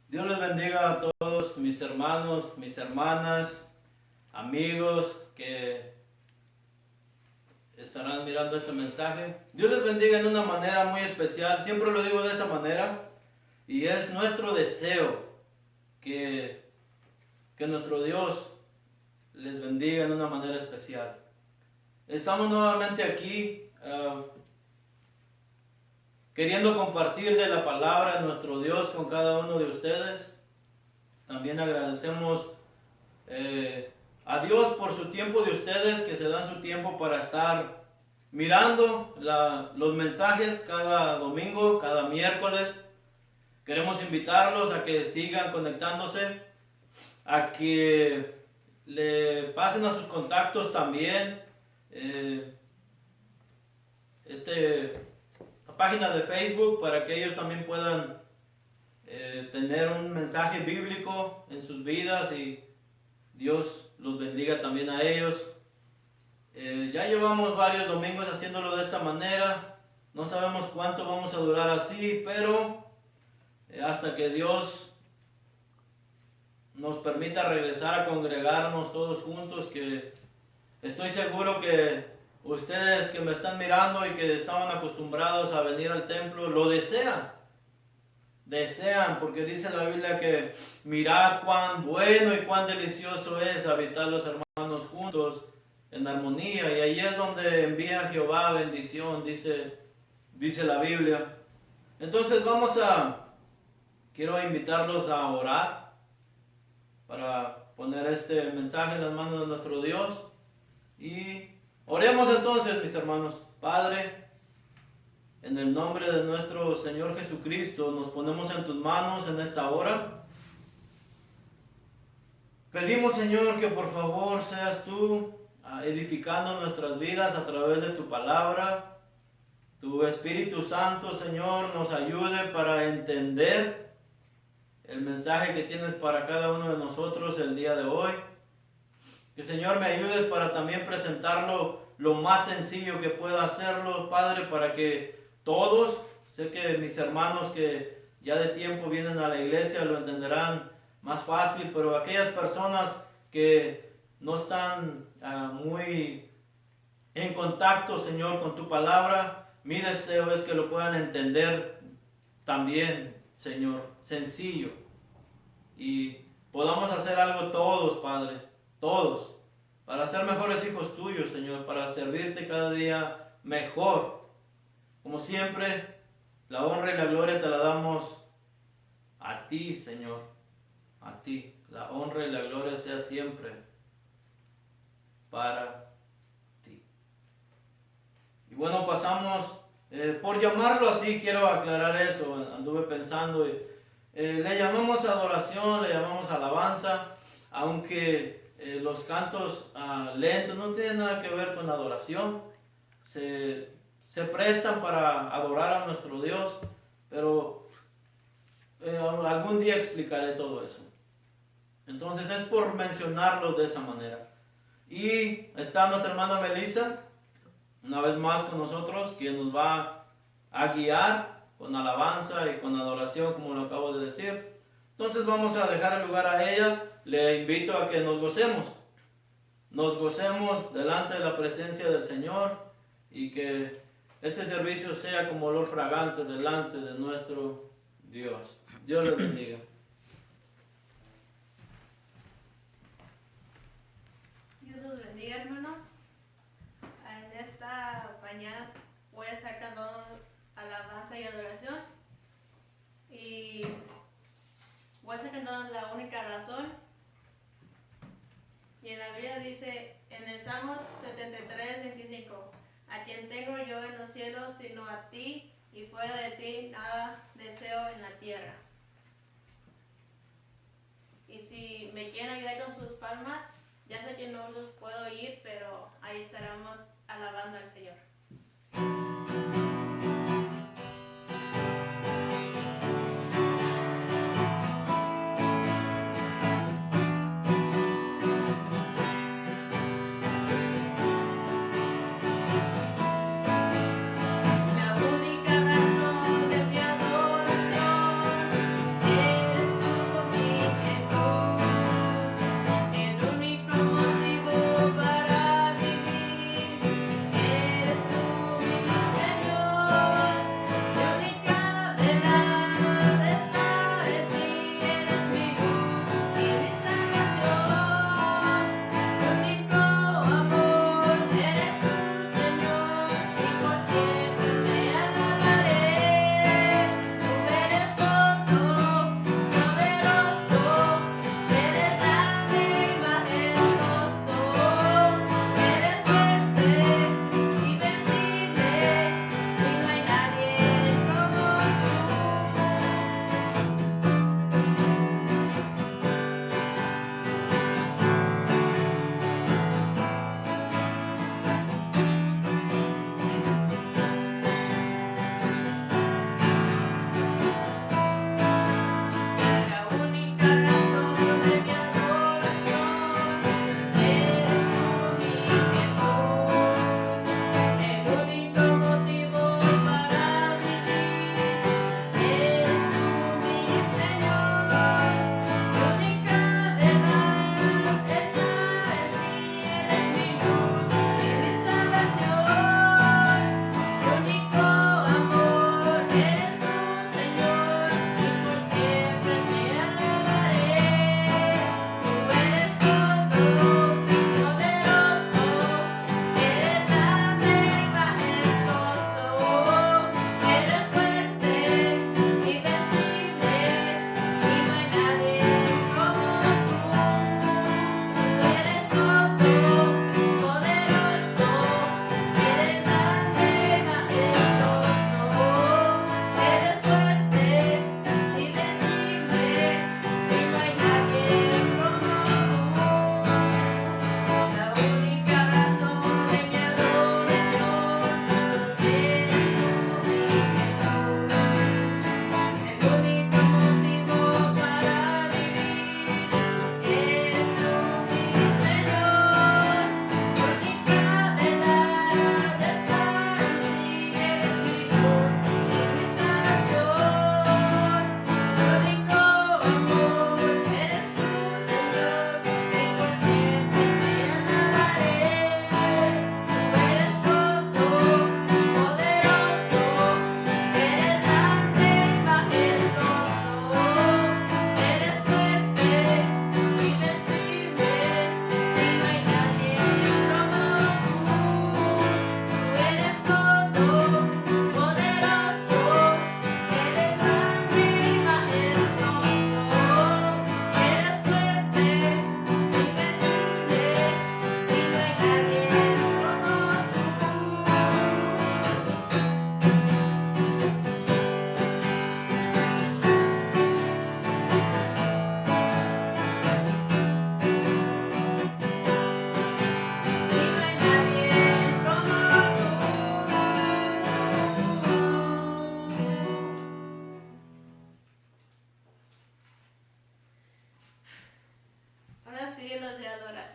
Dios les bendiga a todos mis hermanos, mis hermanas, amigos que estarán mirando este mensaje. Dios les bendiga en una manera muy especial, siempre lo digo de esa manera, y es nuestro deseo que nuestro Dios les bendiga en una manera especial. Estamos nuevamente aquí queriendo compartir de la palabra de nuestro Dios con cada uno de ustedes. También agradecemos a Dios por su tiempo de ustedes, que se dan su tiempo para estar mirando los mensajes cada domingo, cada miércoles. Queremos invitarlos a que sigan conectándose, a que le pasen a sus contactos también la página de Facebook, para que ellos también puedan tener un mensaje bíblico en sus vidas y Dios los bendiga también a ellos. Ya llevamos varios domingos haciéndolo de esta manera. No sabemos cuánto vamos a durar así, pero hasta que Dios nos permita regresar a congregarnos todos juntos, que estoy seguro que ustedes que me están mirando y que estaban acostumbrados a venir al templo, lo desean, porque dice la Biblia que mirad cuán bueno y cuán delicioso es habitar los hermanos juntos en armonía, y ahí es donde envía Jehová bendición, dice la Biblia. Entonces quiero invitarlos a orar para poner este mensaje en las manos de nuestro Dios. Y oremos entonces, mis hermanos. Padre, en el nombre de nuestro Señor Jesucristo, nos ponemos en tus manos en esta hora. Pedimos, Señor, que por favor seas tú edificando nuestras vidas a través de tu palabra. Tu Espíritu Santo, Señor, nos ayude para entender el mensaje que tienes para cada uno de nosotros el día de hoy. Que, Señor, me ayudes para también presentarlo lo más sencillo que pueda hacerlo, Padre, para que todos, sé que mis hermanos que ya de tiempo vienen a la iglesia lo entenderán más fácil, pero aquellas personas que no están muy en contacto, Señor, con tu palabra, mi deseo es que lo puedan entender también, Señor, sencillo, y podamos hacer algo todos, Padre, todos, para ser mejores hijos tuyos, Señor, para servirte cada día mejor. Como siempre, la honra y la gloria te la damos a ti, Señor, a ti. La honra y la gloria sea siempre para ti. Y bueno, pasamos, por llamarlo así, quiero aclarar eso, anduve pensando, le llamamos adoración, le llamamos alabanza, aunque los cantos lentos no tienen nada que ver con adoración, se prestan para adorar a nuestro Dios, pero algún día explicaré todo eso. Entonces es por mencionarlos de esa manera. Y está nuestra hermana Melissa, una vez más con nosotros, quien nos va a guiar con alabanza y con adoración, como lo acabo de decir. Entonces vamos a dejar el lugar a ella. Le invito a que nos gocemos delante de la presencia del Señor, y que este servicio sea como olor fragante delante de nuestro Dios. Dios les bendiga. Dios los bendiga, hermanos. En esta mañana voy a estar cantando alabanza y adoración, y voy a estar cantando La Única Razón. Y en la Biblia dice en el Salmos 73:25: a quien tengo yo en los cielos sino a ti, y fuera de ti nada deseo en la tierra. Y si me quieren ayudar con sus palmas, ya sé que no los puedo oír, pero ahí estaremos alabando al Señor. La única razón de mi adoración es tu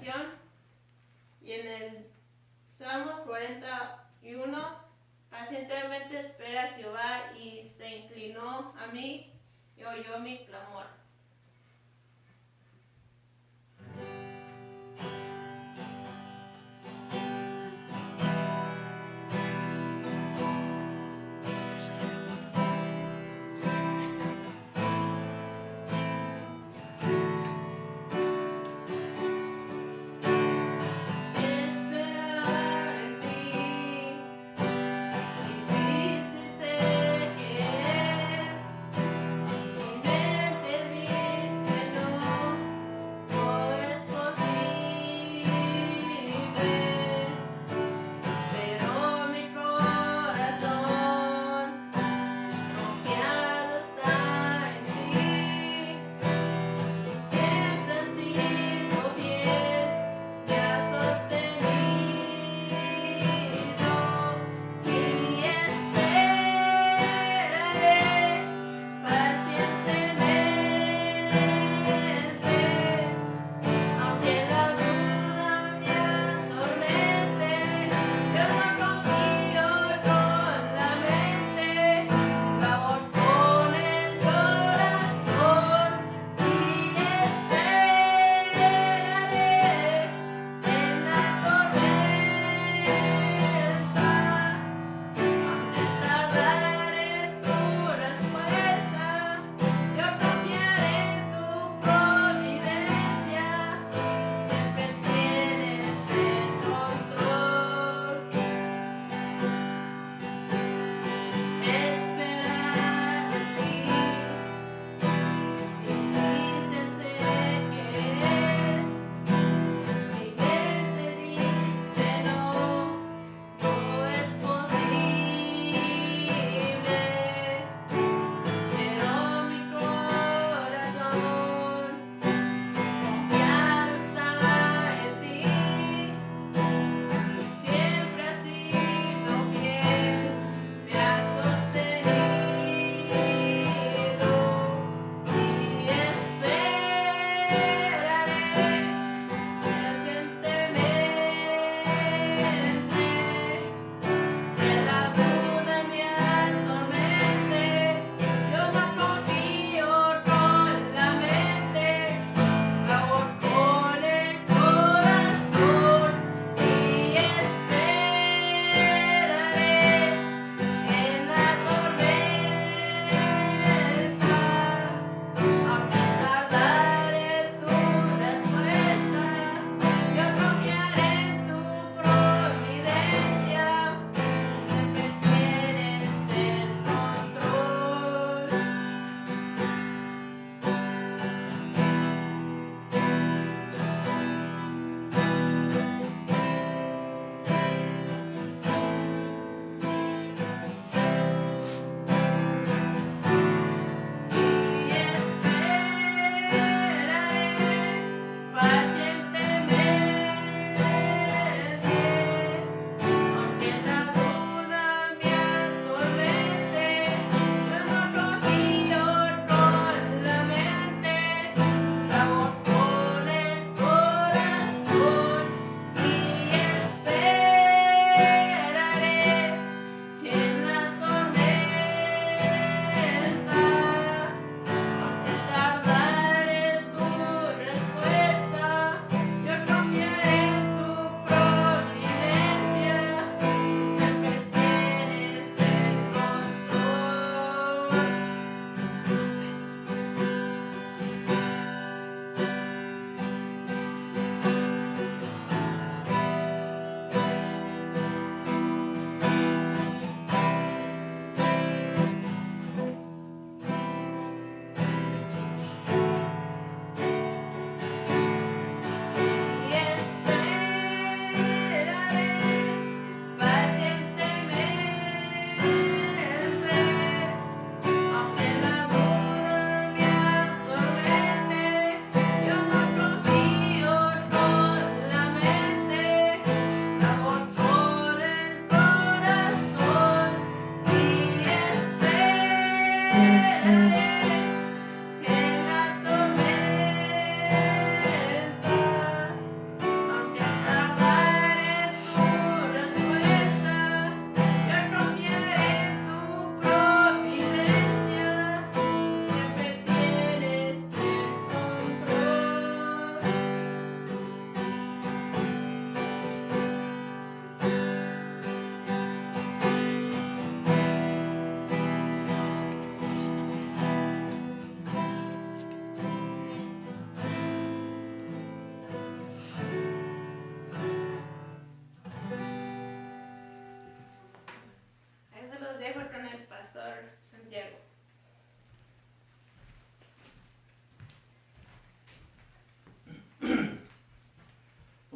oración. Y en el Salmos 41, pacientemente espera a Jehová y se inclinó a mí y oyó mi clamor. Esperar en ti, difícil sé que es, mi mente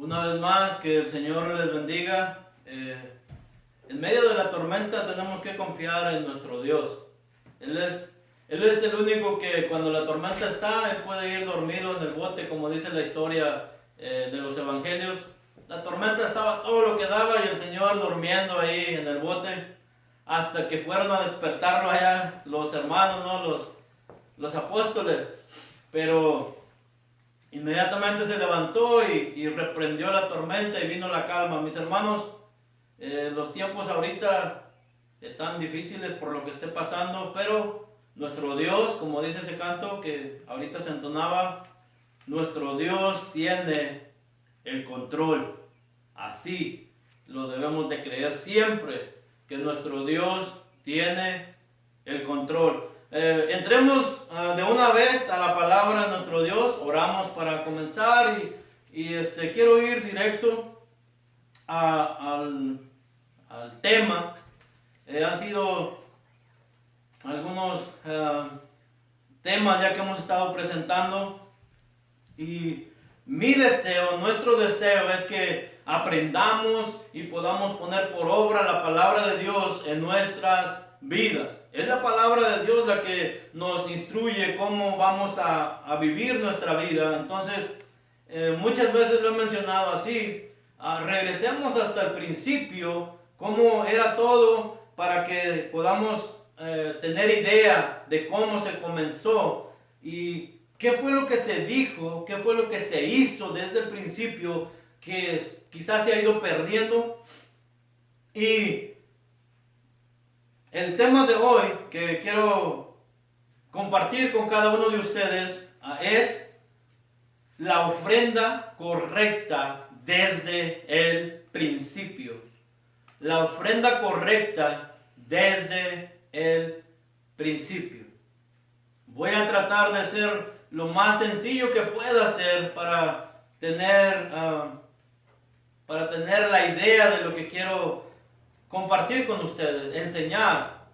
Una vez más, que el Señor les bendiga. En medio de la tormenta tenemos que confiar en nuestro Dios. Él es el único que cuando la tormenta está, Él puede ir dormido en el bote, como dice la historia de los evangelios. La tormenta estaba todo lo que daba y el Señor durmiendo ahí en el bote, hasta que fueron a despertarlo allá los hermanos, ¿no? Los apóstoles. Pero inmediatamente se levantó y reprendió la tormenta y vino la calma. Mis hermanos, los tiempos ahorita están difíciles por lo que esté pasando, pero nuestro Dios, como dice ese canto que ahorita se entonaba, nuestro Dios tiene el control. Así lo debemos de creer siempre, que nuestro Dios tiene el control. Entremos de una vez a la palabra de nuestro Dios. Oramos para comenzar y quiero ir directo al tema. Han sido algunos temas ya que hemos estado presentando, y mi deseo, nuestro deseo es que aprendamos y podamos poner por obra la palabra de Dios en nuestras vidas. Es la palabra de Dios la que nos instruye cómo vamos a vivir nuestra vida. Entonces, muchas veces lo he mencionado así, regresemos hasta el principio, cómo era todo, para que podamos tener idea de cómo se comenzó y qué fue lo que se dijo, qué fue lo que se hizo desde el principio, que quizás se ha ido perdiendo. Y el tema de hoy que quiero compartir con cada uno de ustedes es la ofrenda correcta desde el principio. La ofrenda correcta desde el principio. Voy a tratar de ser lo más sencillo que pueda ser para tener la idea de lo que quiero compartir con ustedes, enseñar.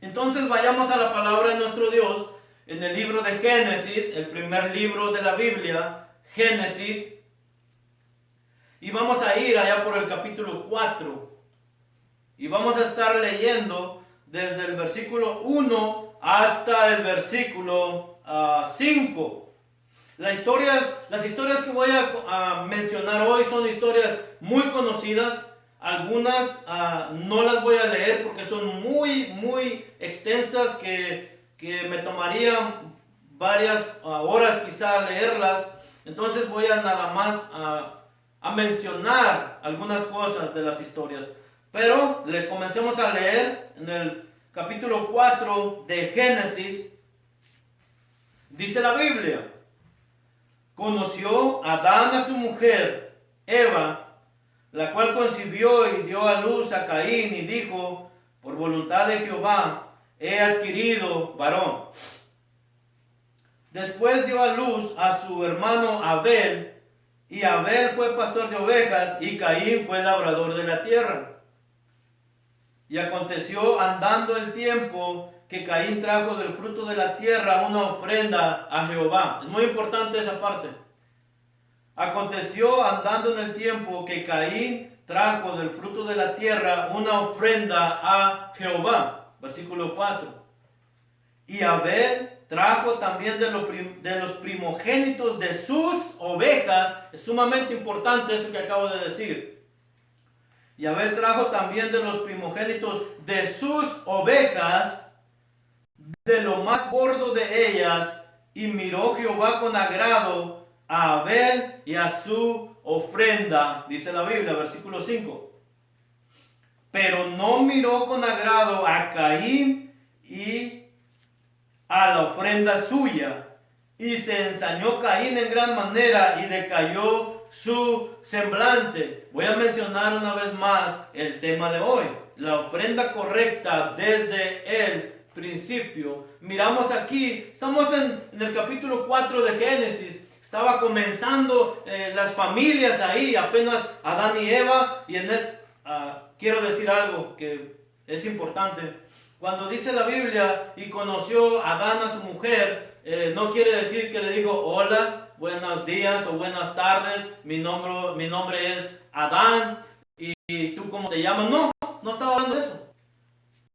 Entonces vayamos a la palabra de nuestro Dios en el libro de Génesis, el primer libro de la Biblia, Génesis, y vamos a ir allá por el capítulo 4 y vamos a estar leyendo desde el versículo 1 hasta el versículo 5. Las historias que voy a mencionar hoy son historias muy conocidas. Algunas no las voy a leer porque son muy extensas, que me tomarían varias horas quizá leerlas. Entonces voy a nada más a mencionar algunas cosas de las historias. Pero comencemos a leer en el capítulo 4 de Génesis. Dice la Biblia: conoció Adán a su mujer, Eva, la cual concibió y dio a luz a Caín, y dijo: por voluntad de Jehová he adquirido varón. Después dio a luz a su hermano Abel, y Abel fue pastor de ovejas, y Caín fue labrador de la tierra. Y aconteció andando el tiempo que Caín trajo del fruto de la tierra una ofrenda a Jehová. Es muy importante esa parte. Aconteció andando en el tiempo que Caín trajo del fruto de la tierra una ofrenda a Jehová. Versículo 4. Y Abel trajo también de los primogénitos de sus ovejas. Es sumamente importante eso que acabo de decir. Y Abel trajo también de los primogénitos de sus ovejas, de lo más gordo de ellas, y miró Jehová con agrado a Abel y a su ofrenda, dice la Biblia, versículo 5. Pero no miró con agrado a Caín y a la ofrenda suya, y se ensañó Caín en gran manera y decayó su semblante. Voy a mencionar una vez más el tema de hoy: la ofrenda correcta desde el principio. Miramos aquí, estamos en el capítulo 4 de Génesis. Estaba comenzando las familias ahí, apenas Adán y Eva. Y quiero decir algo que es importante. Cuando dice la Biblia: y conoció Adán a su mujer, no quiere decir que le dijo: hola, buenos días o buenas tardes, mi nombre es Adán, y tú cómo te llamas. No estaba hablando de eso.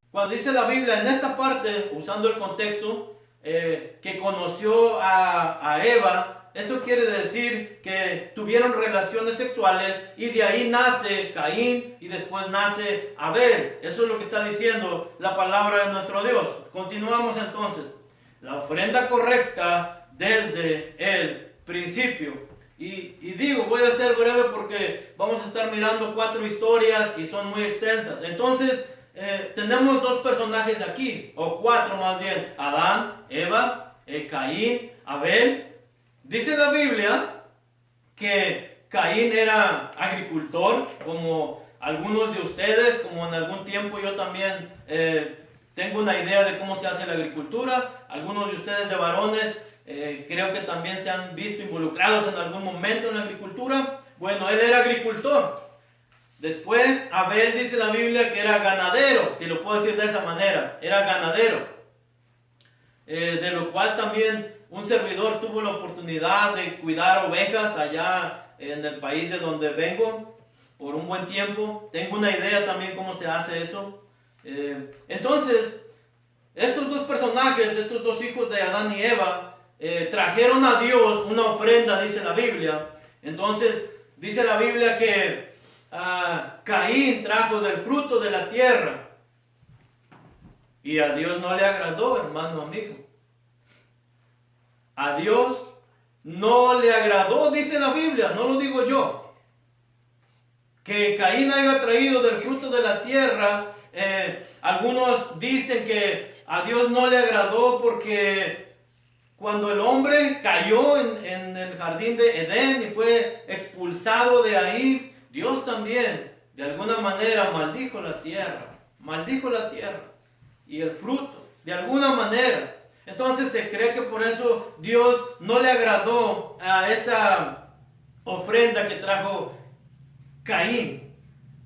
Cuando dice la Biblia en esta parte, usando el contexto, que conoció a Eva, eso quiere decir que tuvieron relaciones sexuales y de ahí nace Caín y después nace Abel. Eso es lo que está diciendo la palabra de nuestro Dios. Continuamos entonces. La ofrenda correcta desde el principio. Y digo, voy a ser breve porque vamos a estar mirando 4 historias y son muy extensas. Entonces, tenemos 2 personajes aquí, o 4 más bien: Adán, Eva, Caín, Abel. Dice la Biblia que Caín era agricultor, como algunos de ustedes, como en algún tiempo yo también tengo una idea de cómo se hace la agricultura. Algunos de ustedes de varones creo que también se han visto involucrados en algún momento en la agricultura. Bueno, él era agricultor. Después Abel, dice la Biblia, que era ganadero, si lo puedo decir de esa manera, era ganadero, de lo cual también un servidor tuvo la oportunidad de cuidar ovejas allá en el país de donde vengo por un buen tiempo. Tengo una idea también cómo se hace eso. Entonces, estos 2 personajes, estos 2 hijos de Adán y Eva, trajeron a Dios una ofrenda, dice la Biblia. Entonces, dice la Biblia que Caín trajo del fruto de la tierra y a Dios no le agradó, hermano, amigo. A Dios no le agradó, dice la Biblia, no lo digo yo, que Caín haya traído del fruto de la tierra. Algunos dicen que a Dios no le agradó porque cuando el hombre cayó en el jardín de Edén y fue expulsado de ahí, Dios también de alguna manera maldijo la tierra y el fruto, de alguna manera. Entonces se cree que por eso Dios no le agradó a esa ofrenda que trajo Caín.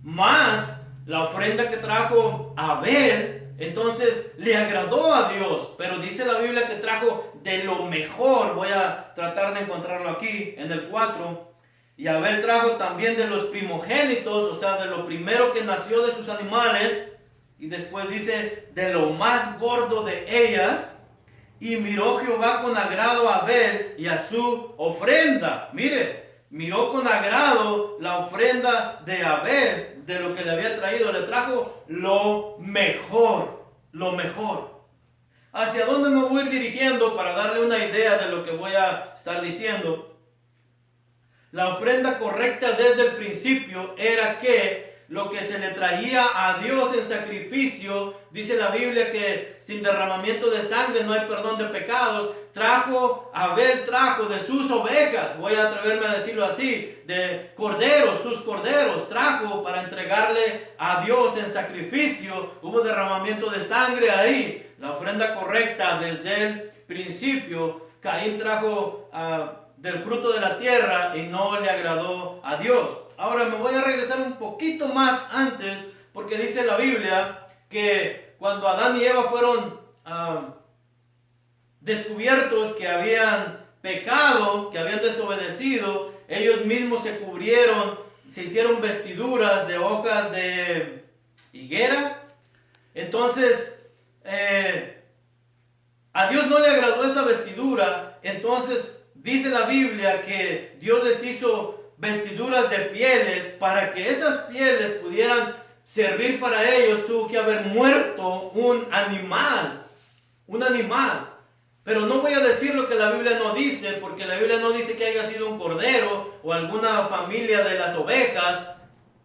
Más la ofrenda que trajo Abel, entonces le agradó a Dios. Pero dice la Biblia que trajo de lo mejor. Voy a tratar de encontrarlo aquí en el 4. Y Abel trajo también de los primogénitos, o sea, de lo primero que nació de sus animales. Y después dice, de lo más gordo de ellas. Y miró Jehová con agrado a Abel y a su ofrenda. Mire, miró con agrado la ofrenda de Abel, de lo que le había traído. Le trajo lo mejor, lo mejor. ¿Hacia dónde me voy a ir dirigiendo para darle una idea de lo que voy a estar diciendo? La ofrenda correcta desde el principio era que lo que se le traía a Dios en sacrificio, dice la Biblia que sin derramamiento de sangre no hay perdón de pecados. Abel trajo de sus ovejas, voy a atreverme a decirlo así, de corderos, sus corderos, trajo para entregarle a Dios en sacrificio. Hubo derramamiento de sangre ahí, la ofrenda correcta desde el principio. Caín trajo del fruto de la tierra y no le agradó a Dios. Ahora me voy a regresar un poquito más antes, porque dice la Biblia que cuando Adán y Eva fueron descubiertos que habían pecado, que habían desobedecido, ellos mismos se cubrieron, se hicieron vestiduras de hojas de higuera. Entonces, a Dios no le agradó esa vestidura. Entonces dice la Biblia que Dios les hizo vestiduras de pieles. Para que esas pieles pudieran servir para ellos, tuvo que haber muerto un animal. Pero no voy a decir lo que la Biblia no dice, porque la Biblia no dice que haya sido un cordero o alguna familia de las ovejas.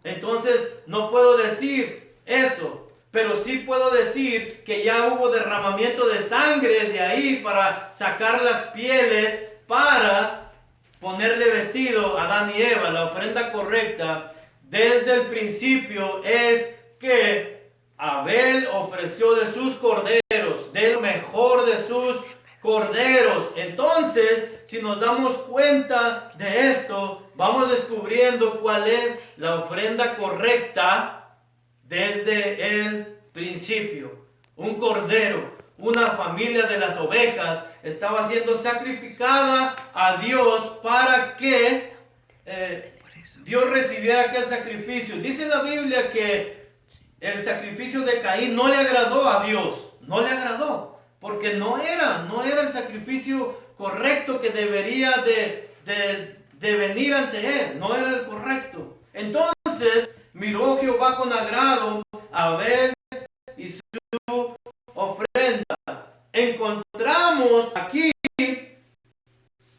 Entonces no puedo decir eso, pero sí puedo decir que ya hubo derramamiento de sangre de ahí para sacar las pieles, para ponerle vestido a Adán y Eva. La ofrenda correcta desde el principio es que Abel ofreció de sus corderos, del mejor de sus corderos. Entonces, si nos damos cuenta de esto, vamos descubriendo cuál es la ofrenda correcta desde el principio. Un cordero, una familia de las ovejas estaba siendo sacrificada a Dios para que Dios recibiera aquel sacrificio. Dice la Biblia que el sacrificio de Caín no le agradó a Dios, no le agradó, porque no era el sacrificio correcto que debería de venir ante él, no era el correcto. Entonces miró Jehová con agrado a Abel y su ofrenda. Encontramos aquí en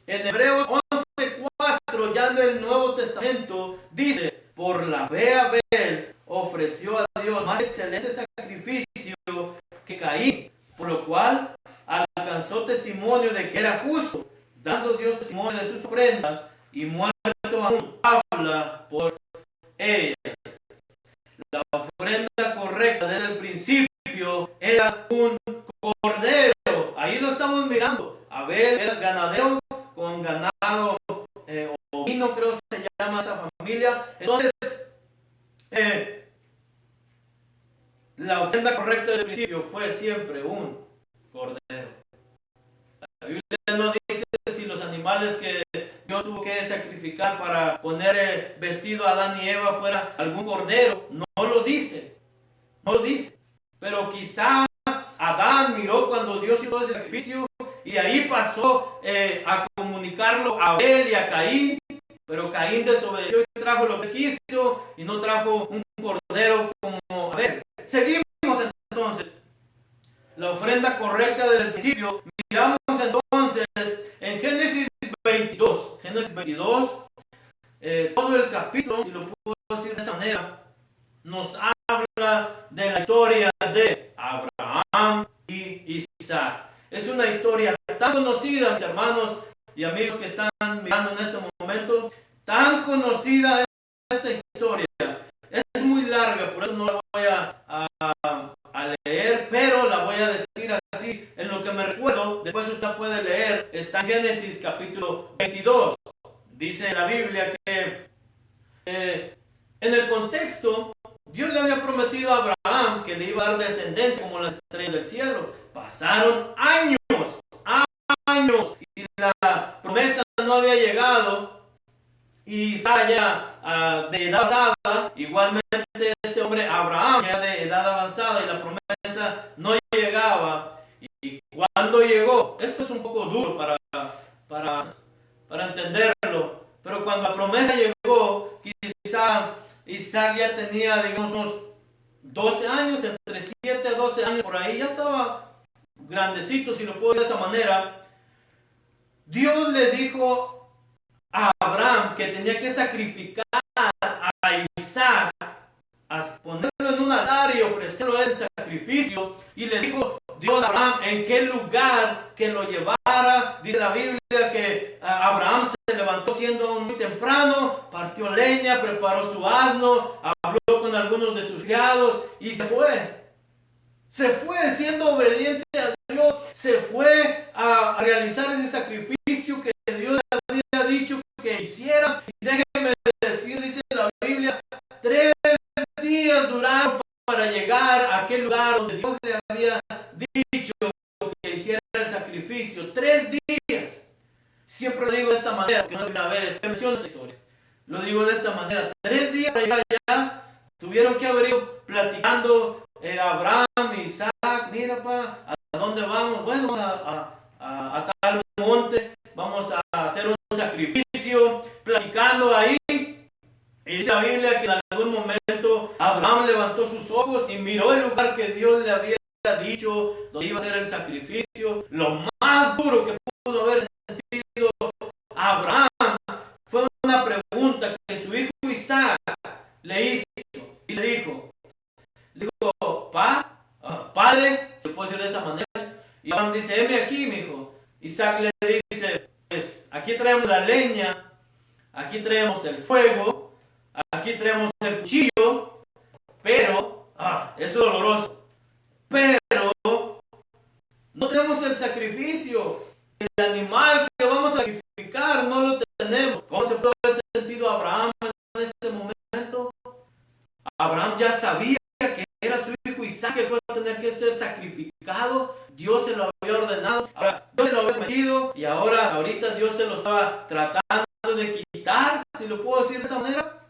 Hebreos 11:4, ya en el Nuevo Testamento, dice: por la fe Abel ofreció a Dios más excelente sacrificio que Caín, por lo cual alcanzó testimonio de que era justo, dando Dios testimonio de sus ofrendas, y muerto aún habla por ellas. La ofrenda correcta desde el principio era un cordero. Ahí lo estamos mirando. Abel era ganadero con ganado ovino, creo que se llama esa familia. Entonces, la ofrenda correcta del principio fue siempre un cordero. La Biblia no dice si los animales que Dios tuvo que sacrificar para poner vestido a Adán y Eva fuera algún cordero. No lo dice. No lo dice. Pero quizá Adán miró cuando Dios hizo ese sacrificio y ahí pasó a comunicarlo a Abel y a Caín. Pero Caín desobedeció y trajo lo que quiso y no trajo un cordero como Abel. Seguimos entonces. La ofrenda correcta del principio. Miramos entonces en Génesis 22. Génesis 22, todo el capítulo, si lo puedo decir de esa manera, nos habla de la historia de Abraham y Isaac. Es una historia tan conocida, mis hermanos y amigos que están mirando en este momento, tan conocida esta historia. Es muy larga, por eso no la voy a leer, pero la voy a decir así en lo que me recuerdo. Después usted puede leer. Está en Génesis capítulo 22. Dice la Biblia que en el contexto, Dios le había prometido a Abraham que le iba a dar descendencia como las estrellas del cielo. Pasaron años, y la promesa no había llegado. Y Isaac ya de edad avanzada, igualmente este hombre Abraham ya de edad avanzada, y la promesa no llegaba. Y cuando llegó, esto es un poco duro para entenderlo, pero cuando la promesa llegó, quizá Isaac ya tenía, digamos, unos 12 años, entre 7 a 12 años por ahí, ya estaba grandecito, si lo puedo decir de esa manera. Dios le dijo a Abraham que tenía que sacrificar a Isaac, a ponerlo en un altar y ofrecerlo en sacrificio. Y le dijo Dios a Abraham en qué lugar que lo llevara. Dice la Biblia que Abraham se levantó siendo muy temprano, partió leña, preparó su asno, habló con algunos de sus criados y se fue. Se fue siendo obediente a Dios, se fue a realizar ese sacrificio que Dios le había dicho que hiciera. Y déjeme decir, dice la Biblia, 3 días duraron para llegar a aquel lugar donde Dios le había dicho que hiciera el sacrificio. 3 días. Siempre lo digo de esta manera, porque no es una vez que menciono esta historia. Lo digo de esta manera. 3 días para llegar allá. Tuvieron que haber ido platicando Abraham y Isaac. Mira, ¿a dónde vamos? Bueno, a tal monte. Vamos a hacer un sacrificio. Platicando ahí. Y dice la Biblia que en algún momento Abraham levantó sus ojos y miró el lugar que Dios le había dicho donde iba a ser el sacrificio. Lo más duro que pudo haber sentido Abraham fue una pregunta que su hijo Isaac le hizo y le dijo, padre, se puede decir de esa manera. Y Abraham dice, heme aquí, mi hijo. Isaac le dice, pues aquí traemos la leña, aquí traemos el fuego, aquí traemos el cuchillo, pero es doloroso. Pero no tenemos el sacrificio. El animal que vamos a sacrificar no lo tenemos. ¿Cómo se puede haber sentido Abraham en ese momento? Abraham ya sabía que era su hijo Isaac el que iba a tener que ser sacrificado. Dios Dios se lo había prometido y ahorita Dios se lo estaba tratando de quitar, si lo puedo decir de esa manera.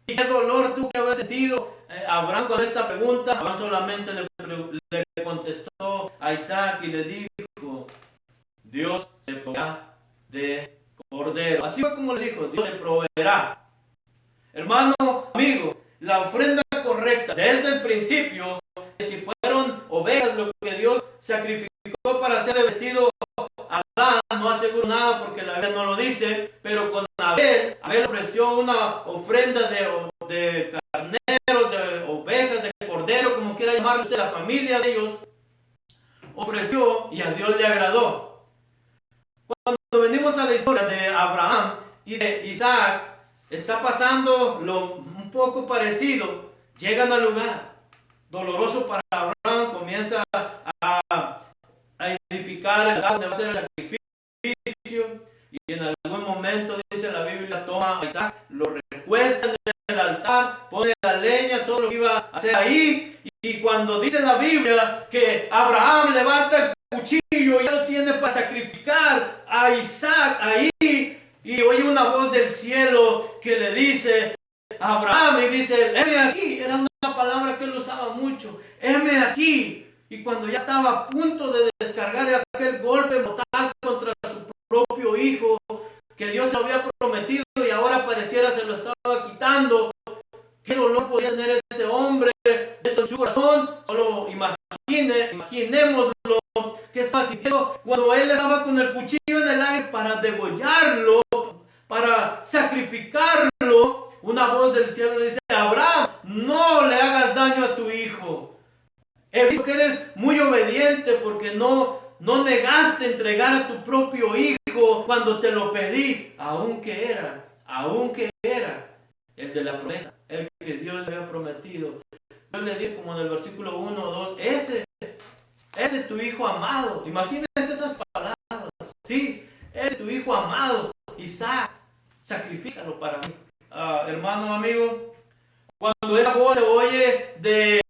¿Y qué dolor tuvo que haber sentido Abraham con esta pregunta? Abraham solamente le contestó a Isaac y le dijo: Dios se proveerá de cordero. Así fue como le dijo: Dios se proveerá. Hermano, amigo, la ofrenda correcta desde el principio, si fueron ovejas lo que Dios sacrificó para hacer el vestido a Adán, no aseguro nada porque la Biblia no lo dice, pero con Abel ofreció una ofrenda de carneros, de ovejas, de cordero, como quiera llamarlo usted, la familia de ellos ofreció y a Dios le agradó. Cuando venimos a la historia de Abraham y de Isaac, está pasando un poco parecido. Llegan al lugar doloroso para Abraham, comienza a edificar el lugar donde va a ser el sacrificio, y en algún momento, dice la Biblia, toma a Isaac, lo recuesta en el altar, pone la leña, todo lo que iba a hacer ahí, y cuando dice la Biblia que Abraham levanta el cuchillo, ya lo tiene para sacrificar a Isaac ahí, y oye una voz del cielo que le dice a Abraham, y dice: heme aquí. Era una palabra que él usaba mucho: heme aquí. Y cuando ya estaba a punto de descargar aquel golpe mortal contra su propio hijo, que Dios se lo había prometido y ahora pareciera se lo estaba quitando, ¿qué dolor podía tener ese hombre dentro de su corazón? Solo imaginémoslo que estaba sintiendo cuando él estaba con el cuchillo en el aire para degollarlo, para sacrificarlo. Una voz del cielo le dice: Abraham, no le hagas daño a tu hijo. He visto que eres muy obediente porque no negaste entregar a tu propio hijo cuando te lo pedí, aunque era el de la promesa, el que Dios le había prometido. Dios le dice, como en el versículo 1 o 2, ese es tu hijo amado. Imagínense esas palabras. Sí, ese es tu hijo amado, Isaac, sacrifícalo para mí. Hermano, amigo, cuando esa voz se oye del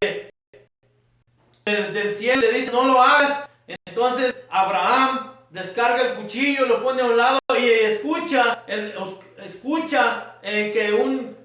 cielo, le dice: no lo hagas. Entonces Abraham descarga el cuchillo, lo pone a un lado y escucha que un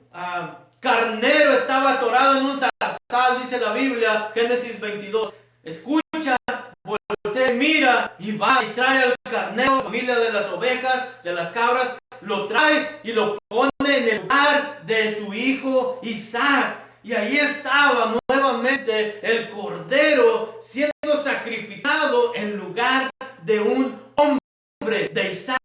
carnero estaba atorado en un zarzal, dice la Biblia, Génesis 22. Escucha, voltea, mira y va y trae al carnero, familia de las ovejas, de las cabras, lo trae y lo pone en el lugar de su hijo Isaac. Y ahí estaba nuevamente el cordero siendo sacrificado en lugar de un hombre, de Isaac.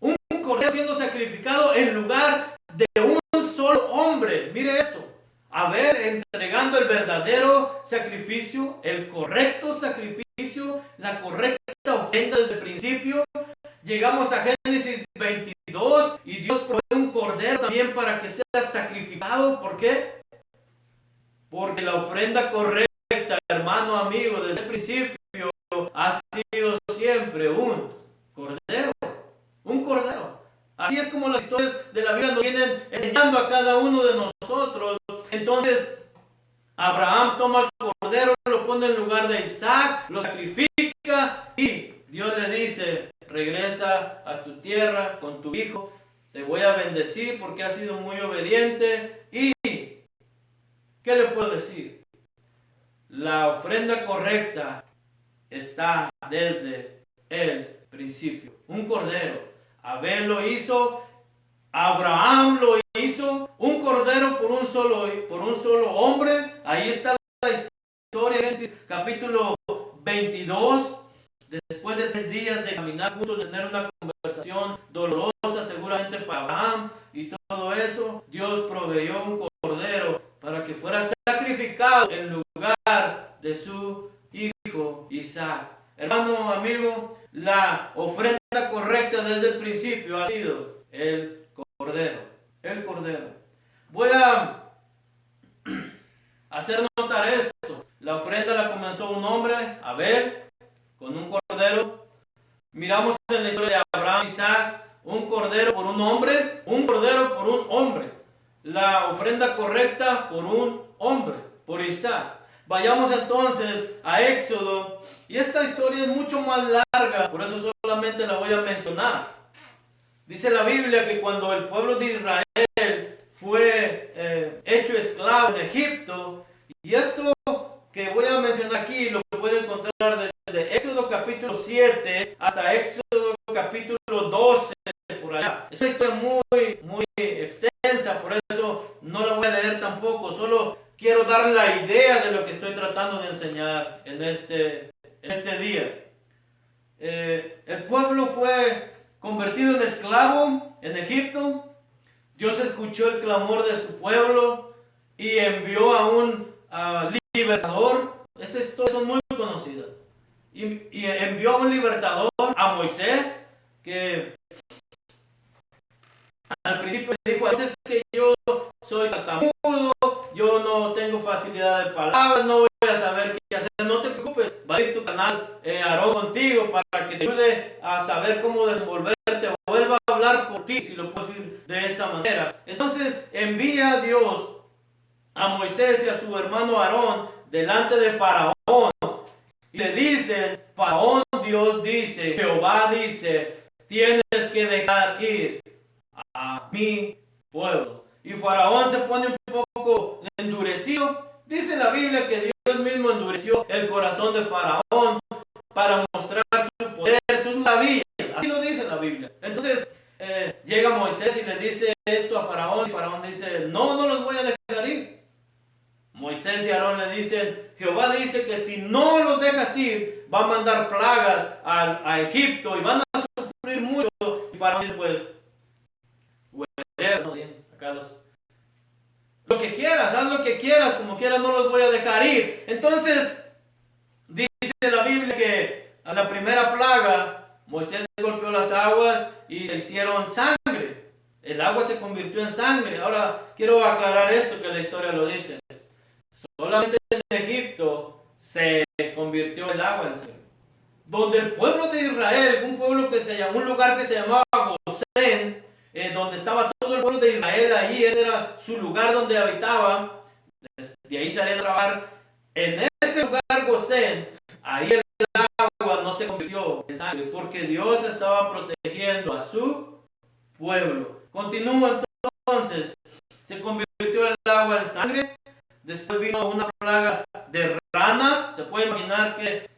Un cordero siendo sacrificado en lugar de un solo hombre. Mire esto. Abel entregando el verdadero sacrificio, el correcto sacrificio, la correcta ofrenda desde el principio. Llegamos a Génesis 22 y Dios provee un cordero también para que sea sacrificado. ¿Por qué? Porque la ofrenda correcta, hermano, amigo, desde el principio ha sido siempre un cordero. Un cordero. Así es como las historias de la Biblia nos vienen enseñando a cada uno de nosotros. Entonces, Abraham toma el cordero, lo pone en lugar de Isaac, lo sacrifica y Dios le dice: regresa a tu tierra con tu hijo, te voy a bendecir porque has sido muy obediente. Y ¿qué le puedo decir? La ofrenda correcta está desde el principio. Un cordero. Abel lo hizo, Abraham lo hizo, un cordero por un solo hombre. Ahí está la historia, Génesis capítulo 22. Después de 3 días de caminar juntos, de tener una conversación dolorosa seguramente para Abraham y todo eso, Dios proveyó un cordero para que fuera sacrificado en lugar de su hijo Isaac. Hermano, amigo, la ofrenda correcta desde el principio ha sido el cordero. El cordero. Voy a hacer notar esto. La ofrenda la comenzó un hombre, Abel, con un cordero. Miramos en la historia de Abraham y Isaac, un cordero por un hombre, un cordero por un hombre. La ofrenda correcta por un hombre, por Isaac. Vayamos entonces a Éxodo, y esta historia es mucho más larga, por eso solamente la voy a mencionar. Dice la Biblia que cuando el pueblo de Israel fue hecho esclavo en Egipto, y esto que voy a mencionar aquí lo pueden encontrar desde Éxodo capítulo 7 hasta Éxodo capítulo 12, por allá. Es una historia muy extensa, por eso no la voy a leer tampoco, solo quiero dar la idea de lo que estoy tratando de enseñar en este día. El pueblo fue convertido en esclavo en Egipto. Dios escuchó el clamor de su pueblo y envió a un libertador. Estas historias son muy conocidas. Y envió a un libertador, a Moisés, que al principio dijo a Moisés que yo soy tartamudo, yo no tengo facilidad de palabras, no voy a saber qué hacer. No te preocupes, va a ir tu canal Aarón contigo para que te ayude a saber cómo desenvolverte, vuelva a hablar por ti, si lo puedo decir de esa manera. Entonces envía a Dios a Moisés y a su hermano Aarón delante de Faraón, y le dicen: Faraón, Dios dice, Jehová dice, tienes que dejar ir a mi pueblo. Y Faraón se pone un poco endurecido. Dice la Biblia que Dios mismo endureció el corazón de Faraón para mostrar su poder, sus maravillas. Así lo dice la Biblia. Entonces llega Moisés y le dice esto a Faraón, y Faraón dice: no los voy a dejar ir. Moisés y Aarón le dicen: Jehová dice que si no los dejas ir, va a mandar plagas a Egipto y van a sufrir mucho. Y Faraón dice: pues, acá lo que quieras, haz lo que quieras, como quieras, no los voy a dejar ir. Entonces, dice la Biblia que a la primera plaga, Moisés golpeó las aguas y se hicieron sangre. El agua se convirtió en sangre. Ahora, quiero aclarar esto que la historia lo dice. Solamente en Egipto se convirtió el agua en sangre. Donde el pueblo de Israel, un lugar que se llamaba Gosén, donde estaba todo el pueblo de Israel, ahí ese era su lugar donde habitaba, de ahí salían a trabajar. En ese lugar Gosén, ahí el agua no se convirtió en sangre, porque Dios estaba protegiendo a su pueblo. Continúa entonces, se convirtió el agua en sangre. Después vino una plaga de ranas. Se puede imaginar que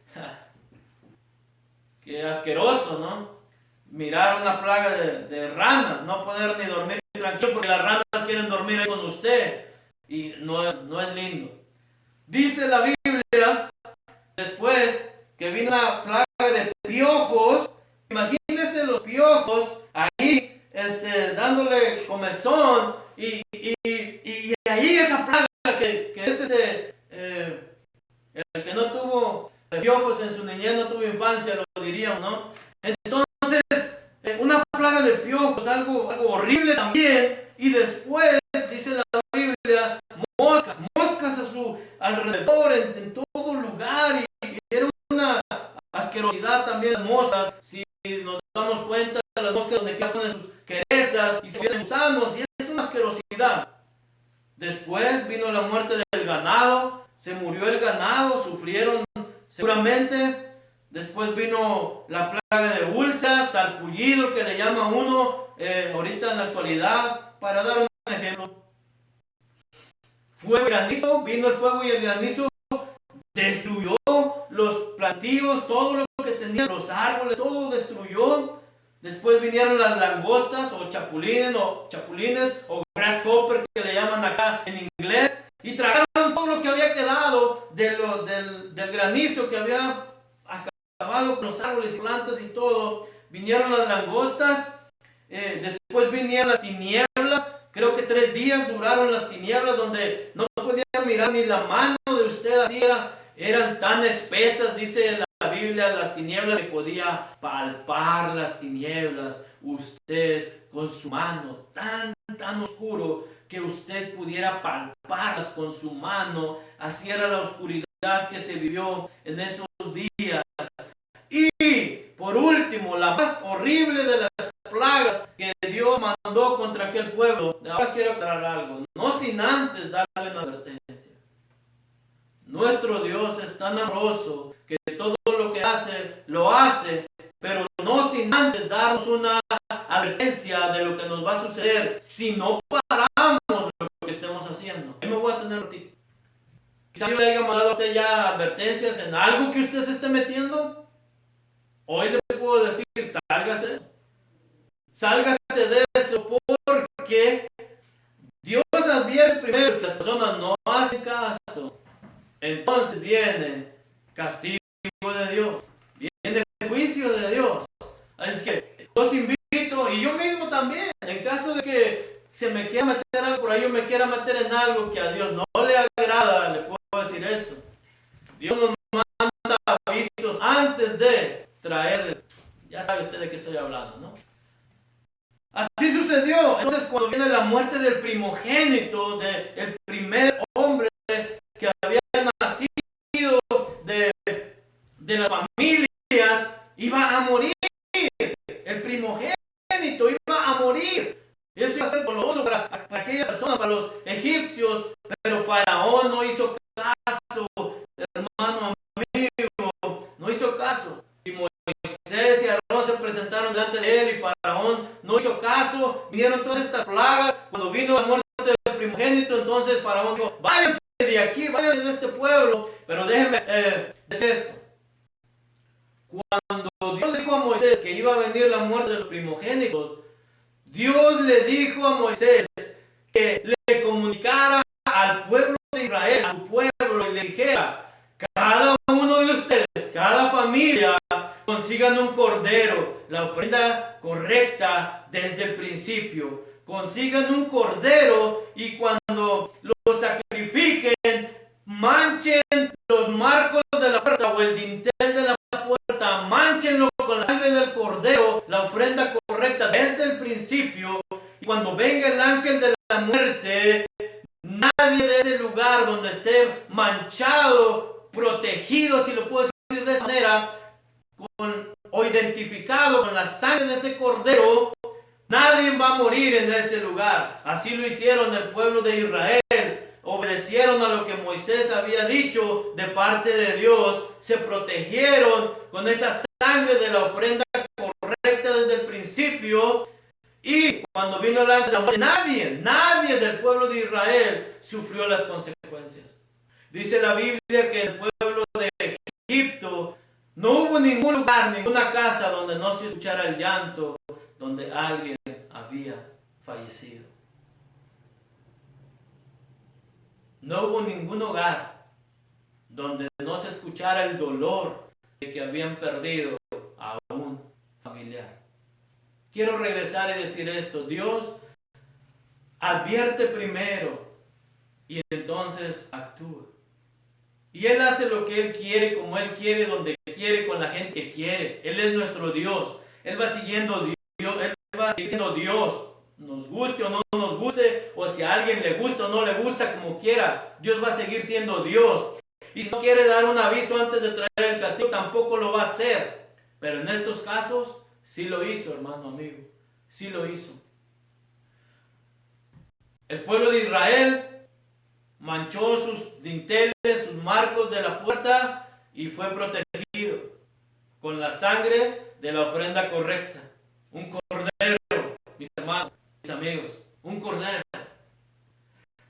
asqueroso, ¿no? Mirar una plaga de ranas, no poder ni dormir tranquilo porque las ranas quieren dormir ahí con usted y no es lindo. Dice la Biblia después que vino una plaga de piojos. Imagínense los piojos ahí dándole comezón y ahí esa plaga que es el que no tuvo piojos en su niñez, no tuvo infancia, lo diríamos, ¿no? Entonces, una plaga de piojos, algo horrible también. Y después, dice la Biblia, moscas a su alrededor, en todo lugar. Y era una asquerosidad también las moscas. Si nos damos cuenta, las moscas donde ponen sus querezas y se vienen gusanos, y es una asquerosidad. Después vino la muerte del ganado, se murió el ganado, sufrieron seguramente. Después vino la plaga de úlceras, sarpullido que le llama uno ahorita en la actualidad, para dar un ejemplo. Fuego y granizo, vino el fuego y el granizo destruyó los plantíos, todo lo que tenían, los árboles, todo destruyó. Después vinieron las langostas o chapulines o grasshopper que le llaman acá en inglés, y tragaron todo lo que había quedado del granizo que había acabado con los árboles y plantas y todo. Vinieron las langostas, después vinieron las tinieblas. Creo que 3 días duraron las tinieblas, donde no podían mirar ni la mano de usted, así eran tan espesas, dice la Biblia, las tinieblas, que podía palpar las tinieblas usted con su mano, tan oscuro que usted pudiera palparlas con su mano. Así era la oscuridad que se vivió en esos días. Y por último, la más horrible de las plagas que Dios mandó contra aquel pueblo. Ahora quiero aclarar algo, no sin antes darle una advertencia. Nuestro Dios es tan amoroso que todo lo que hace, lo hace, pero no sin antes darnos una advertencia de lo que nos va a suceder si no paramos lo que estemos haciendo. Yo me voy a tener a ti. Quizá yo le haya mandado a usted ya advertencias en algo que usted se esté metiendo. Hoy le puedo decir, sálgase de eso. Sálgase de eso porque Dios advierte primero. Si las personas no hacen caso, entonces viene castigo de Dios, viene juicio de Dios. Así que los invito, y yo mismo también, en caso de que se me quiera meter algo por ahí, yo me quiera meter en algo que a Dios no le agrada, le puedo decir esto. Dios nos manda avisos antes de traer, ya sabe usted de qué estoy hablando, ¿no? Así sucedió. Entonces, cuando viene la muerte del primogénito, del primer hombre que había nacido de las familias, iba a morir. El primogénito iba a morir. Eso iba a ser doloroso para aquellas personas, para los egipcios, pero Faraón no hizo caso, hermano amigo, no hizo caso. Y Moisés y Aarón se presentaron delante de él y Faraón no hizo caso. Vinieron todas estas plagas. Cuando vino la muerte del primogénito, entonces Faraón dijo, váyanse de aquí, váyanse de este pueblo. Pero déjenme decir esto. Cuando Dios le dijo a Moisés que iba a venir la muerte de los primogénitos, Dios le dijo a Moisés que le comunicara al pueblo de Israel, a su pueblo, y le dijera, cada uno de ustedes, cada familia, consigan un cordero, la ofrenda correcta desde el principio. Consigan un cordero y cuando lo sacrifiquen, manchen los marcos de la puerta o el dintel de la puerta, mánchenlo con la sangre del cordero, la ofrenda correcta desde el principio. Y cuando venga el ángel de la muerte, nadie de ese lugar donde esté manchado, protegido, si lo puedo decir de esa manera, o identificado con la sangre de ese cordero, nadie va a morir en ese lugar. Así lo hicieron el pueblo de Israel. Obedecieron a lo que Moisés había dicho de parte de Dios. Se protegieron con esa sangre de la ofrenda correcta desde el principio. Y cuando vino el ángel de la muerte, nadie del pueblo de Israel sufrió las consecuencias. Dice la Biblia que en el pueblo de Egipto no hubo ningún lugar, ninguna casa donde no se escuchara el llanto, donde alguien había fallecido. No hubo ningún hogar donde no se escuchara el dolor de que habían perdido a un familiar. Quiero regresar y decir esto. Dios advierte primero y entonces actúa. Y Él hace lo que Él quiere, como Él quiere, donde quiere, con la gente que quiere. Él es nuestro Dios. Él va siguiendo Dios. Él va siendo Dios. Nos guste o no nos guste, o si a alguien le gusta o no le gusta, como quiera, Dios va a seguir siendo Dios. Y si no quiere dar un aviso antes de traer el castigo, tampoco lo va a hacer. Pero en estos casos, sí lo hizo, hermano amigo. Sí lo hizo. El pueblo de Israel manchó sus dinteles, sus marcos de la puerta y fue protegido con la sangre de la ofrenda correcta. Un cordero, mis hermanos, mis amigos, un cordero.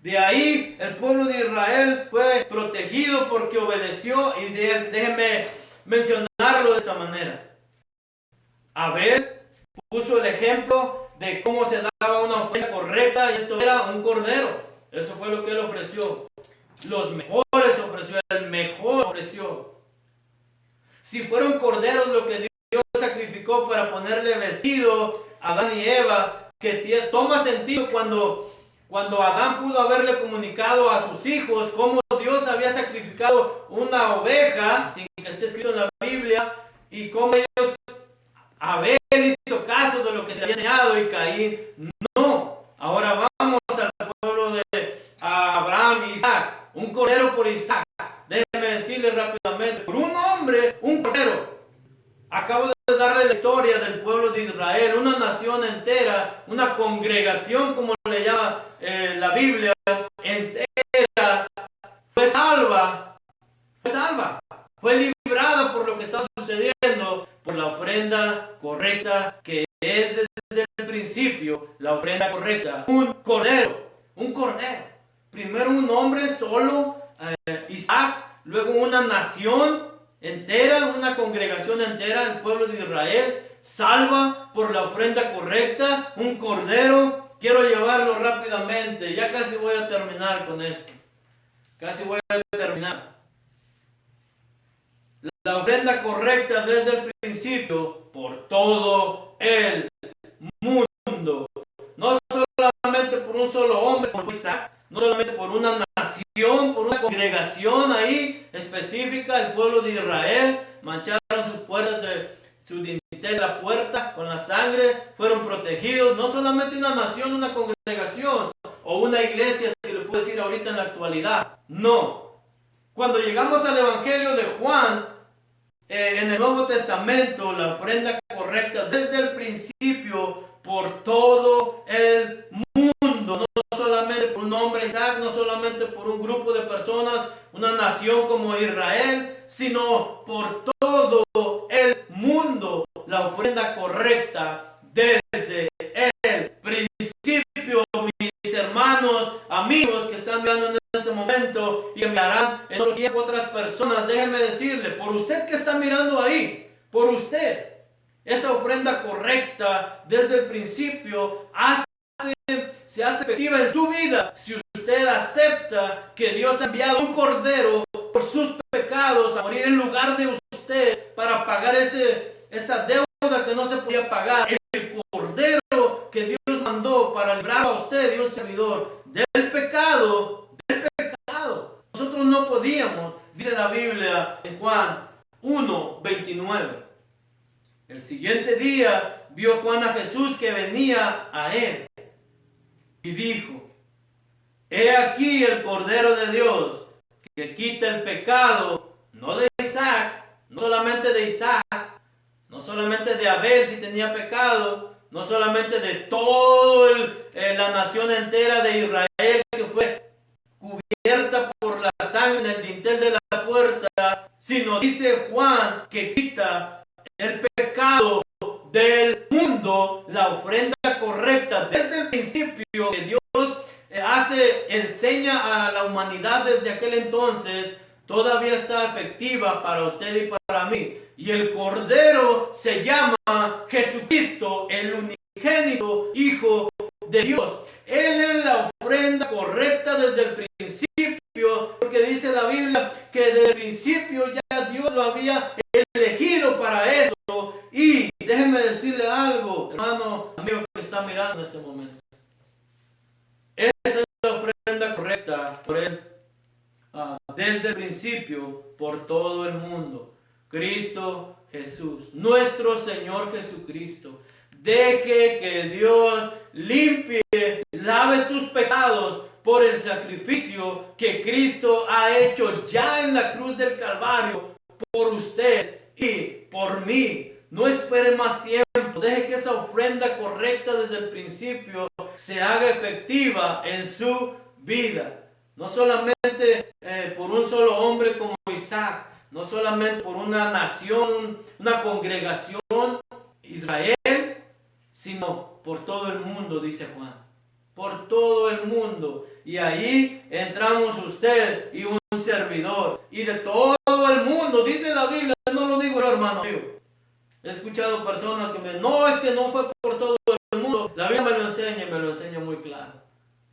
De ahí el pueblo de Israel fue protegido porque obedeció, y déjenme mencionarlo de esta manera. Abel puso el ejemplo de cómo se daba una ofrenda correcta, y esto era un cordero. Eso fue lo que él ofreció. Los mejores ofreció, el mejor ofreció. Si fueron corderos lo que Dios sacrificó para ponerle vestido a Adán y Eva, que toma sentido cuando Adán pudo haberle comunicado a sus hijos cómo Dios había sacrificado una oveja, sin que esté escrito en la Biblia, y cómo Abel hizo caso de lo que se había enseñado y Caín no. Ahora vamos al pueblo de Abraham y Isaac. Un cordero por Isaac. Déjeme decirle rápidamente, por un hombre, un cordero. Acabo de darle la historia del pueblo de Israel, una nación entera, una congregación, como le llama la Biblia, entera, fue salva correcta que es desde el principio, la ofrenda correcta, un cordero. Primero un hombre solo, Isaac, luego una nación entera, una congregación entera, el pueblo de Israel, salva por la ofrenda correcta, un cordero. Quiero llevarlo rápidamente, ya casi voy a terminar con esto. La ofrenda correcta desde el principio por todo el mundo. No solamente por un solo hombre, por Isaac, no solamente por una nación, por una congregación ahí específica, el pueblo de Israel, mancharon sus puertas de su dintel, la puerta con la sangre, fueron protegidos. No solamente una nación, una congregación o una iglesia, si le puedo decir ahorita en la actualidad. No. Cuando llegamos al Evangelio de Juan, en el Nuevo Testamento, la ofrenda correcta desde el principio por todo el mundo, no solamente por un hombre Isaac, no solamente por un grupo de personas, una nación como Israel, sino por todo el mundo, la ofrenda correcta desde el principio. Mis hermanos, amigos que están mirando en este momento y que mirarán en otro tiempo otras personas, déjenme decirle, por usted que está mirando ahí, por usted, esa ofrenda correcta desde el principio se hace efectiva en su vida si usted acepta que Dios ha enviado un cordero por sus pecados a morir en lugar de usted para pagar esa deuda que no se podía pagar. El cordero que Dios mandó para librar a usted y un servidor del pecado. Nosotros no podíamos, dice la Biblia en Juan 1:29. El siguiente día vio Juan a Jesús que venía a él y dijo: he aquí el Cordero de Dios que quita el pecado, no de Isaac, no solamente de Isaac, no solamente de Abel si tenía pecado, no solamente de toda la nación entera de Israel que fue cubierta por la sangre en el dintel de la puerta, sino dice Juan que quita el pecado del mundo. La ofrenda correcta desde el principio que Dios enseña a la humanidad desde aquel entonces, todavía está efectiva para usted y para mí. Y el Cordero se llama Jesucristo, el unigénito Hijo de Dios. Él es la ofrenda correcta desde el principio, porque dice la Biblia que desde el principio ya Dios lo había elegido para eso. Y déjenme decirle algo, hermano, amigo que está mirando en este momento. Esa es la ofrenda correcta por Él desde el principio, por todo el mundo. Cristo Jesús, nuestro Señor Jesucristo. Deje que Dios limpie, lave sus pecados por el sacrificio que Cristo ha hecho ya en la cruz del Calvario por usted y por mí. No espere más tiempo. Deje que esa ofrenda correcta desde el principio se haga efectiva en su vida. No solamente por un solo hombre como Isaac, no solamente por una nación, una congregación, Israel, sino por todo el mundo, dice Juan. Por todo el mundo. Y ahí entramos usted y un servidor. Y de todo el mundo, dice la Biblia, no lo digo yo, hermano amigo. He escuchado personas que me dicen, no, es que no fue por todo el mundo. La Biblia me lo enseña muy claro.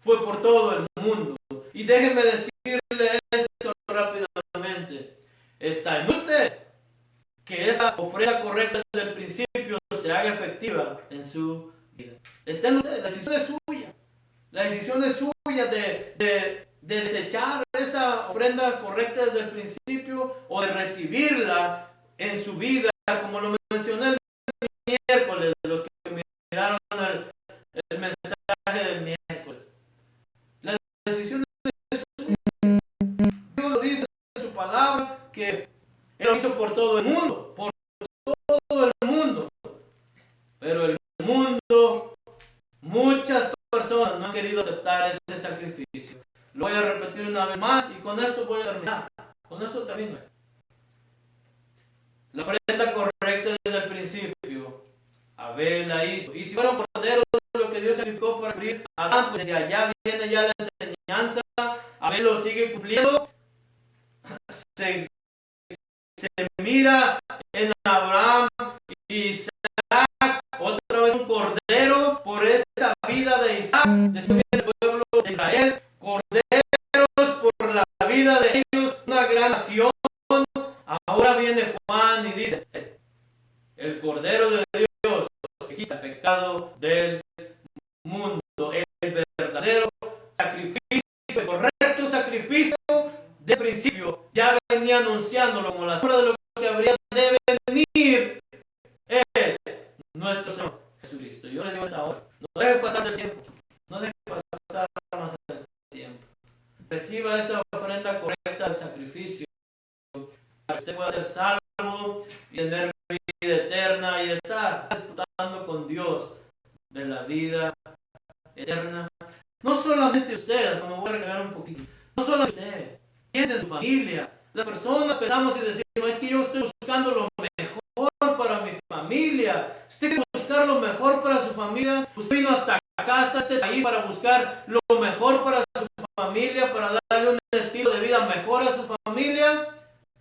Fue por todo el mundo. Y déjenme decirle esto rápidamente. Está en usted que esa ofrenda correcta desde el principio se haga efectiva en su vida. Está en usted, la decisión es suya. La decisión es suya de desechar esa ofrenda correcta desde el principio o de recibirla en su vida, como lo mencioné el miércoles, de los que miraron el mensaje del miércoles. La decisión es suya. Dios lo dice en su palabra que Él lo hizo por todo el mundo, pero el mundo, muchas personas no han querido aceptar ese sacrificio. Lo voy a repetir una vez más y con esto voy a terminar. Con esto termino. La ofrenda correcta desde el principio Él la hizo. Y si fueron corderos, lo que Dios sacrificó para cubrir a Adán, pues de allá viene ya la enseñanza. Abel lo sigue cumpliendo. Se mira en Abraham y Isaac, otra vez un cordero por esa vida de Isaac. Después viene el pueblo de Israel, corderos por la vida de ellos, una gran nación. Ahora viene Juan y dice: el cordero de Dios que quita el pecado del mundo, el verdadero sacrificio, el correcto sacrificio de principio, ya venía anunciándolo como la sombra de lo que habría de venir, es nuestro Señor Jesucristo. Yo le digo esta hora, no deje pasar el tiempo, no deje pasar más el tiempo. Reciba esa ofrenda correcta del sacrificio para que usted pueda ser salvo y tener vida eterna y estar disfrutando con Dios de la vida eterna. No solamente ustedes, me voy a regalar un poquito, no solamente usted, piensa en su familia. Las personas pensamos y decimos: es que yo estoy buscando lo mejor para mi familia. Usted quiere buscar lo mejor para su familia. Usted vino hasta acá, hasta este país, para buscar lo mejor para su familia, para darle un estilo de vida mejor a su familia.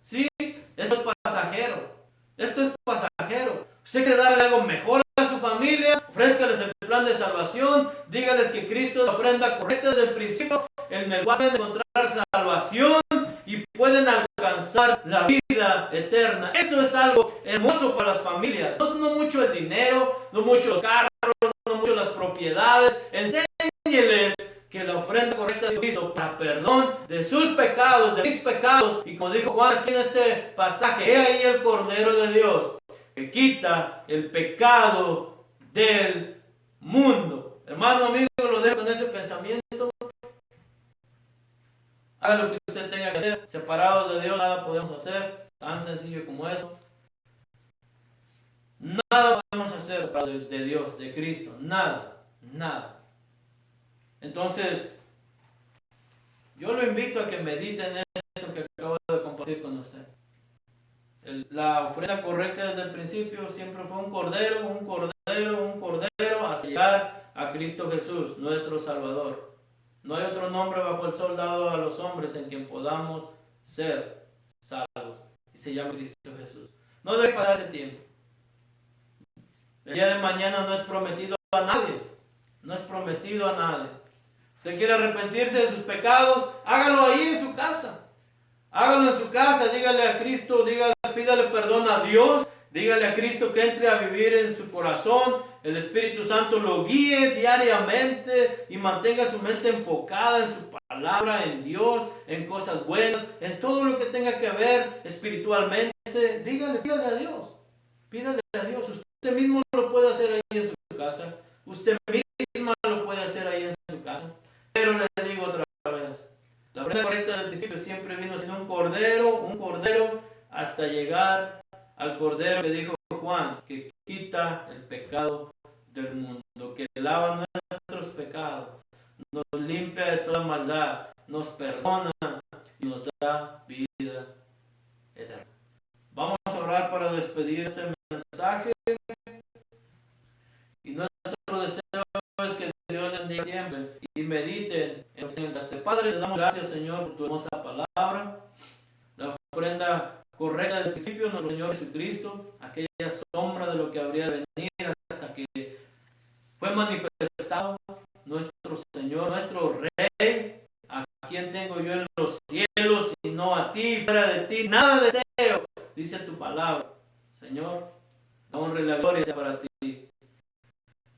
Sí, esto es pasajero. Esto es pasajero. Usted quiere darle algo mejor a su familia, ofrézcales el plan de salvación, dígales que Cristo es la ofrenda correcta desde el principio, en el cual pueden encontrar salvación y pueden alcanzar la vida eterna. Eso es algo hermoso para las familias. No mucho el dinero, no mucho los carros, no mucho las propiedades. Enséñeles que la ofrenda correcta de Cristo para perdón de sus pecados, de mis pecados. Y como dijo Juan aquí en este pasaje: he ahí el Cordero de Dios que quita el pecado del mundo. Hermano, amigo, lo dejo con ese pensamiento. Haga lo que usted tenga que hacer. Separados de Dios nada podemos hacer. Tan sencillo como eso. Nada podemos hacer separados de Dios, de Cristo. Nada. Nada. Entonces, yo lo invito a que medite en esto que acabo de compartir con usted. La ofrenda correcta desde el principio siempre fue un cordero, un cordero, un cordero, hasta llegar a Cristo Jesús, nuestro Salvador. No hay otro nombre bajo el sol dado a los hombres en quien podamos ser salvos. Y se llama Cristo Jesús. No deje pasar ese tiempo. El día de mañana no es prometido a nadie. No es prometido a nadie. Usted quiere arrepentirse de sus pecados, hágalo ahí en su casa. Hágalo en su casa, dígale a Cristo, pídale perdón a Dios, dígale a Cristo que entre a vivir en su corazón, el Espíritu Santo lo guíe diariamente y mantenga su mente enfocada en su palabra, en Dios, en cosas buenas, en todo lo que tenga que ver espiritualmente. Dígale a Dios, pídale a Dios. Usted mismo lo puede hacer ahí en su casa, usted misma lo puede hacer ahí en su casa, pero le digo otra vez, la ofrenda correcta del principio siempre vino siendo un cordero, hasta llegar al cordero que dijo Juan, que quita el pecado del mundo, que lava nuestros pecados, nos limpia de toda maldad, nos perdona y nos da vida eterna. Vamos a orar para despedir este mensaje. Y nuestro deseo es que Dios les bendiga siempre y mediten en lo que tienen que hacer. Padre, te damos gracias, Señor, por tu hermosa palabra, la ofrenda correcta del principio, nuestro Señor Jesucristo, aquella sombra de lo que habría de venir hasta que fue manifestado nuestro Señor, nuestro Rey, a quien tengo yo en los cielos y no a ti, fuera de ti nada deseo, dice tu palabra. Señor, la honra y la gloria sea para ti.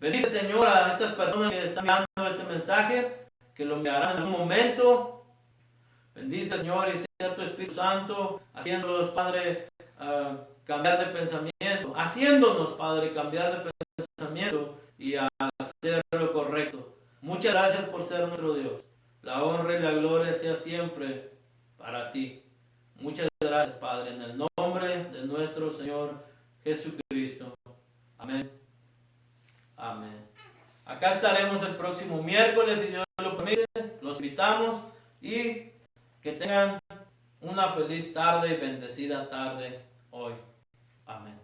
Bendice, Señor, a estas personas que están mirando este mensaje, que lo enviarán en algún momento. Bendice, Señor, y sea tu Espíritu Santo, haciéndolos, Padre, cambiar de pensamiento, haciéndonos, Padre, cambiar de pensamiento y a hacer lo correcto. Muchas gracias por ser nuestro Dios. La honra y la gloria sea siempre para ti. Muchas gracias, Padre, en el nombre de nuestro Señor Jesucristo. Amén. Amén. Acá estaremos el próximo miércoles, si Dios lo permite. Los invitamos y que tengan una feliz tarde y bendecida tarde hoy. Amén.